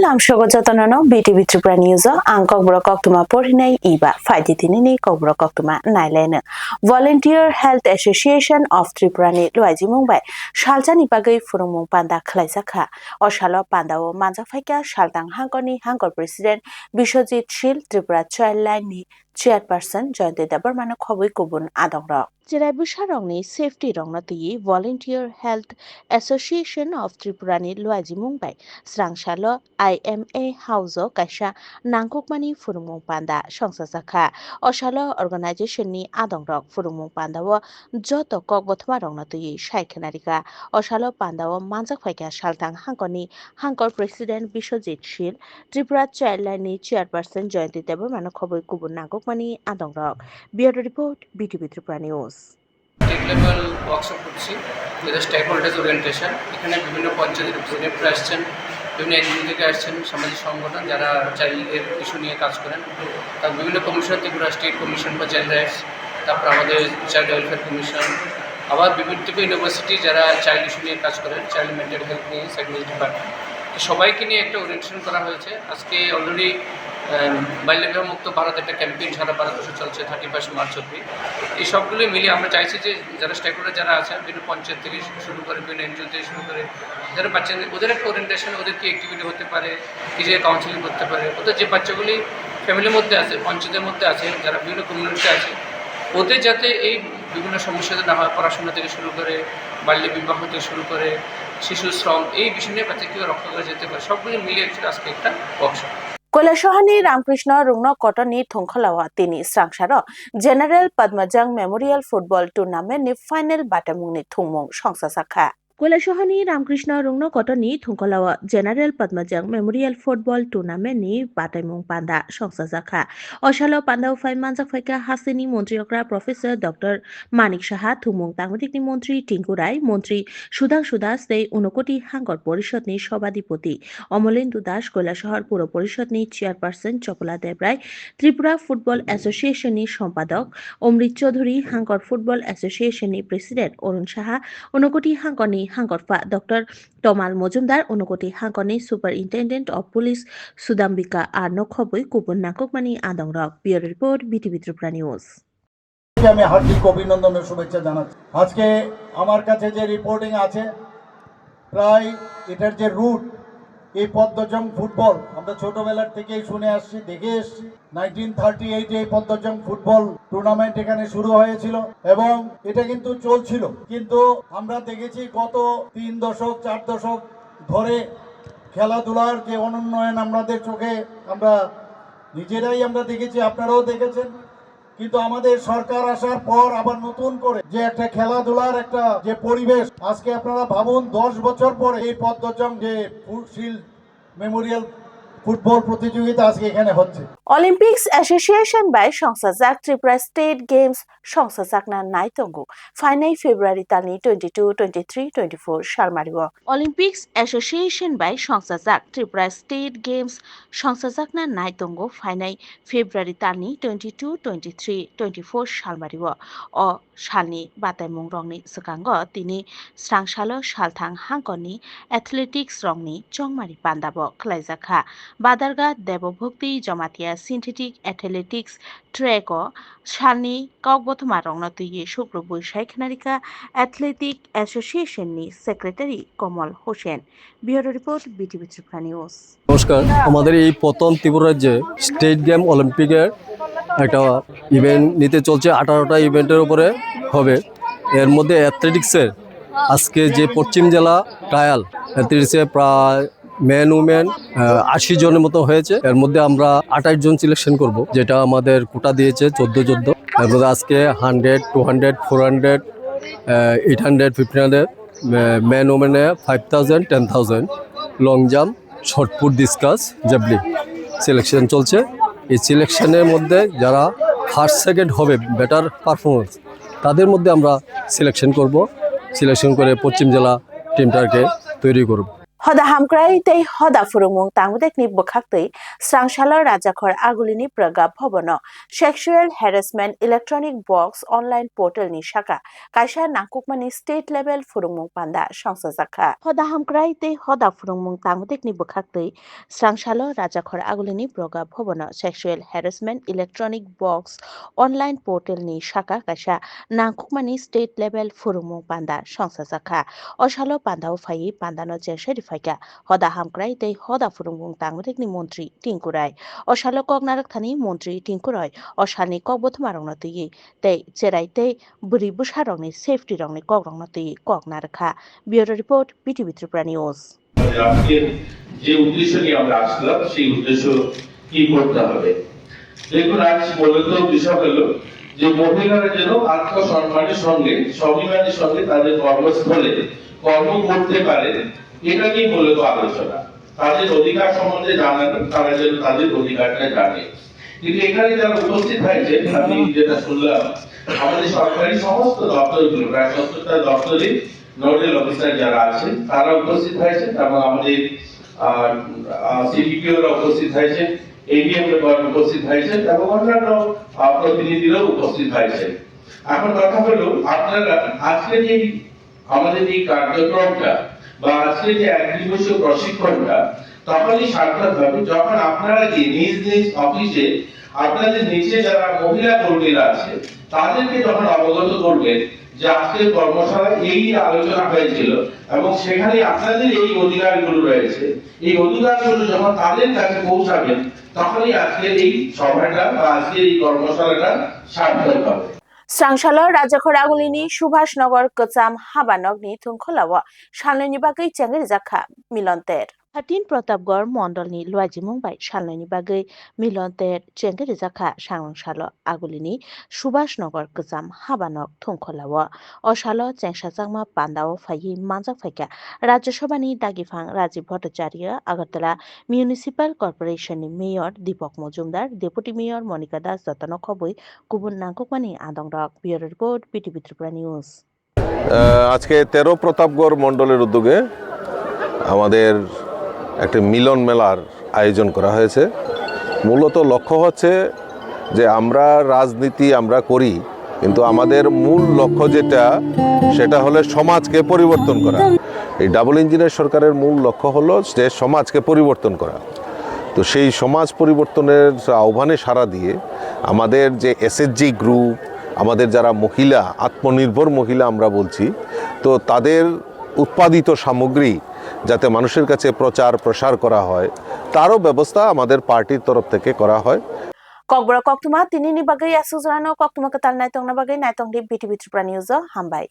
lamshogo jatanono BTV Tripura News angkok brokok tuma porhinai iba faiditini kokbrok tuma nailene Volunteer Health Association of Tripura ni luaji mungbai shaljani bagai furumung panda khlaisakha osalo pandao manjakfaika shaldang hangkoni hangkor president Bishojit Shil Tripura Childline ni chairperson Joyante Debarmano khobui kubun adongrok Jerai Sarongni Safety Rongnati Volunteer Health Association of Tripura ni luaji mungbai Srangsalo IMA Hauso kaisa nangkukmani furumung panda songsajaka osalo organization ni adongrok furumung pandao joto kokbothma rongnati saikhenarika osalo pandao manjakfaika saltang hangkoni hangkor president Bishojit Shil Tripura Childline ni chairperson Joyante Debarmano khoboi kubun nangkukmani adongrok Bureau Report BTV Tripura News state level workshop করছি যেটা stake holders orientation এখানে বিভিন্ন পঞ্চায়েতের রিপ্রেজেন্টেটিভরা আসছেন বিভিন্ন NGO থেকে আসছেন সামাজিক সংগঠন যারা চাইল্ডের ইস্যু নিয়ে কাজ করেন তার বিভিন্ন commission Tripura state commission for child rights তারপর আমাদের চাইল্ড ওয়েলফেয়ার কমিশন আবার বিভিন্ন ইউনিভার্সিটি যারা চাইল্ড ইস্যু নিয়ে কাজ করেন চাইল্ড মেন্টাল হেলথ নিয়ে সাইকোলজি ডিপার্টমেন্ট সবাইকে নিয়ে একটা ওরিয়েন্টেশন করা হয়েছে আজকে অলরেডি বাল্যবিবাহ মুক্ত ভারত একটা ক্যাম্পেইন সারা ভারতবর্ষে চলছে 31 মার্চ অবধি এই সবগুলো মিলিয়ে আমরা চাইছি যে যারা স্টেক হোল্ডার যারা আছেন বিভিন্ন পঞ্চায়েত থেকে শুরু করে বিভিন্ন এনজিও থেকে শুরু করে যারা বাচ্চাদের ওদের একটা ওরিয়েন্টেশন ওদের কি অ্যাক্টিভিটি হতে পারে কি যে কাউন্সিলিং করতে পারে ওদের যে বাচ্চাগুলি ফ্যামিলির মধ্যে আছে পঞ্চায়েতের মধ্যে আছে যারা বিভিন্ন কমিউনিটিতে আছে ওদের যাতে এই বিভিন্ন সমস্যাতে না হয় পড়াশোনা থেকে শুরু করে বাল্যবিবাহ থেকে শুরু করে শিশু শ্রম এই বিষয় নিয়ে বাচ্চা কীভাবে রক্ষা করা যেতে পারে সবগুলো মিলিয়ে আজকে একটা ওয়ার্কশপ কৈলাসহরনি রামকৃষ্ণ রুংন কটনি থংখলাওয়া তিনি স্রাংসার general Padmajong memorial football tournament ni final বাটামুংনি থুংমুং সংসাসাখা কৈলাসহরনি রামকৃষ্ণ রুংন কটনি থংখলাওয়া general Padmajong memorial football tournament ni বাটামুং পান্দা সংসাসাখা অশালো পান্দাও ফাই মানজাক ফাইকা হাসিনি মন্ত্রী অকরা প্রফেসর ডক্টর মানিক সাহা থুমুং তাংমতিকনি মন্ত্রী টিঙ্কু রায় মন্ত্রী সুধাংশু দাস তে 29 হাঙ্গর পরিষদনি সভাধিপতি অমলেন্দু দাস কৈলাসহর পুর পরিষদনি চেয়ারপারসন চপলা দেবরায় ত্রিপুরা ফুটবল অ্যাসোসিয়েশননি সম্পাদক অমৃত চৌধুরী হাঙ্গর ফুটবল অ্যাসোসিয়েশননি প্রেসিডেন্ট অরুণ সাহা 29 হাঙ্গরনি হাঙ্গরফা ডক্টর তমাল মজুমদার 29 হাঙ্গরনি সুপারিনটেন্ডেন্ট অফ পুলিশ সুদাম্বিকা আর নখবই কুপন নাককমানি আদংরক bureau report BTV Tripura news আমি হার্দিক অভিনন্দন ও শুভেচ্ছা জানাচ্ছি আজকে আমার কাছে যে রিপোর্টিং আছে প্রায় এটার যে রুট এই পদ্মজং ফুটবল আমরা ছোটবেলার থেকেই শুনে আসছি দেখে এসছি 1938 এই পদ্মজং ফুটবল টুর্নামেন্ট এখানে শুরু হয়েছিল এবং এটা কিন্তু চলছিল কিন্তু আমরা দেখেছি গত 3 দশক 4 দশক ধরে খেলাধুলার যে অনুন্নয়ন আমাদের চোখে আমরা নিজেরাই আমরা দেখেছি আপনারাও দেখেছেন কিন্তু আমাদের সরকার আসার পর আবার নতুন করে যে একটা খেলাধুলার একটা যে পরিবেশ আজকে আপনারা ভাবুন 10 বছর পরে এই পদ্মজং যে শিল্ড মেমোরিয়াল ফুটবল প্রতিযোগিতা আজকে এখানে হচ্ছে অলিম্পিক্স অ্যাসোসিয়েশন বাই সংসাজাক ত্রিপুরা স্টেট গেমস সংসাজাকনা নাইতঙ্গু ফাইনাই ফেব্রুয়ারি তালনি 22 23 24 সালমারিও অলিম্পিক্স অ্যাসোসিয়েশন বাই সংসাজাক ত্রিপুরা স্টেট গেমস সংসাজাকনা নাইতঙ্গু ফাইনাই ফেব্রুয়ারি তালনি 22 23 24 সালমারিও অ সালনি বাতাইমুং রংনি সকাঙ্গ তিনি স্রাংসালো সালথাং হাঙ্কনি অ্যাথলেটিক্স রংনি চংমারি পান্দাব খ্লাইজাখা বাদারগা Debbhakti Jamatia synthetic athletics track সালনি ককবথমা রংনতুই শুক্র বৈশাখনারিকা অ্যাথলেটিক অ্যাসোসিয়েশননি secretary Kamal Hossain bureau report BTV Tripura news নমস্কার আমাদের এই প্রথম ত্রিপুরা রাজ্যে স্টেট গেম অলিম্পিকের একটা ইভেন্ট নিতে চলছে 18টা ইভেন্টের উপরে হবে এর মধ্যে অ্যাথলেটিক্সের আজকে যে পশ্চিম জেলা ট্রায়াল অ্যাথলেটিক্সে প্রায় মেন উমেন 80 জনের মতো হয়েছে এর মধ্যে আমরা 28 জন সিলেকশন করব যেটা আমাদের কোটা দিয়েছে 14 এর মধ্যে আজকে 100 200 400 800 1500 মেন উমেনে 5000 10,000 long jump shot put discus javelin selection চলছে এই সিলেকশনের মধ্যে যারা ফার্স্ট সেকেন্ড হবে বেটার পারফরমেন্স তাদের মধ্যে আমরা সিলেকশন করব সিলেকশন করে পশ্চিম জেলা টিমটাকে তৈরি করব Hoda hamkrai tei hoda furumung tangudekni bukhaktei srangshalo rajakhor agulini praga bhobono sexual harassment electronic box online portal ni shaka kaisa nangkukmani state level furumung panda songsajaka hoda hamkrai tei hoda furumung tangudekni bukhaktei srangshalo rajakhor agulini praga bhobono sexual harassment electronic box online portal ni shaka kaisa nangkukmani state level furumung panda songsajaka osalo pandao phai pandano jesheri faika hoda hamkrai tei hoda furunggung tangrekni mantri tingkurai osalo koknarak thani mantri tingkurai osalni kokbothmarongno tui tei cherai tei buri busharongni safety rongni kokrongno tui koknarakha bureau report PTV Tripura News আজকের যে উদ্দেশ্য নিয়ে আমরা আসলাম সেই উদ্দেশ্য কি করতে হবে দেখুন আজ মূলত বিষয় হলো যে মহিলারা যেন আত্মসম্মানের সঙ্গে স্বাভিমানের সঙ্গে তাদের কর্মস্থলে কর্ম করতে পারে এটা নিয়ে মূলত আলোচনা তাদের অধিকার সম্বন্ধে জানানো তারা যেন তাদের অধিকারটা জানে কিন্তু এখানে যারা উপস্থিত হয়েছে আমি যেটা শুনলাম আমাদের সরকারি সমস্ত দপ্তরগুলো প্রায় 70টা দপ্তরে নোডাল অফিসার যারা আছেন তারা উপস্থিত হয়েছেন এবং আমাদের সিডিপিওরা উপস্থিত হয়েছেন এডিএম উপস্থিত হয়েছেন এবং অন্যান্য প্রতিনিধিরাও উপস্থিত হয়েছেন এখন কথা হলো আপনারা আজকে যে আমাদের এই কার্যক্রমটা বা আজকে যে এক দিবসীয় প্রশিক্ষণটা তখনই সার্থক হবে যখন আপনারা গিয়ে নিজ নিজ অফিসে আপনাদের নিচে যারা মহিলা কর্মীরা আছে তাদেরকে যখন অবগত করবেন যে আজকের কর্মশালায় এই আলোচনা হয়েছিল এবং সেখানে আপনাদের এই অধিকারগুলো রয়েছে এই অধিকারগুলো যখন তাদের কাছে পৌঁছাবেন তখনই আজকের এই সভাটা বা আজকের এই কর্মশালাটা সার্থক হবে Srangshalo rajakhor agulini Subhasnagar Kocham Habanogni thungkholawo salnaini bagui chengerijaka milonter 13 Pratapgarh Mondolni Luajimung bai salnaini bagui milonter chengerijaka Srangshalo agulini Subhasnagar Kocham Habanok thungkholawo osalo chengsajangma pandao phai manjak phaika Rajya Sabha ni dagifang Rajiv Bhattacharya Agartala Municipal Corporation ni Mayor Deepak Mojumdar Deputy Mayor Monica Das Jatano khoboi kubun nangkukmani adongrok bureau report PTV Tripura News আজকে 13 প্রতাপগড় মণ্ডলের উদ্যোগে আমাদের একটা মিলন মেলার আয়োজন করা হয়েছে মূলত লক্ষ্য হচ্ছে যে আমরা রাজনীতি আমরা করি কিন্তু আমাদের মূল লক্ষ্য যেটা সেটা হলো সমাজকে পরিবর্তন করা এই ডাবল ইঞ্জিনের সরকারের মূল লক্ষ্য হলো যে সমাজকে পরিবর্তন করা তো সেই সমাজ পরিবর্তনের আহ্বানে সাড়া দিয়ে আমাদের যে এসএসজি গ্রুপ আমাদের যারা মহিলা আত্মনির্ভর মহিলা আমরা বলছি তো তাদের উৎপাদিত সামগ্রী যাতে মানুষের কাছে প্রচার প্রসার করা হয় তারও ব্যবস্থা আমাদের পার্টির তরফ থেকে করা হয় kokbra koktuma tinini bagui asujrano koktuma katal naitongna bagui naitongdi PTV Tripura News hambai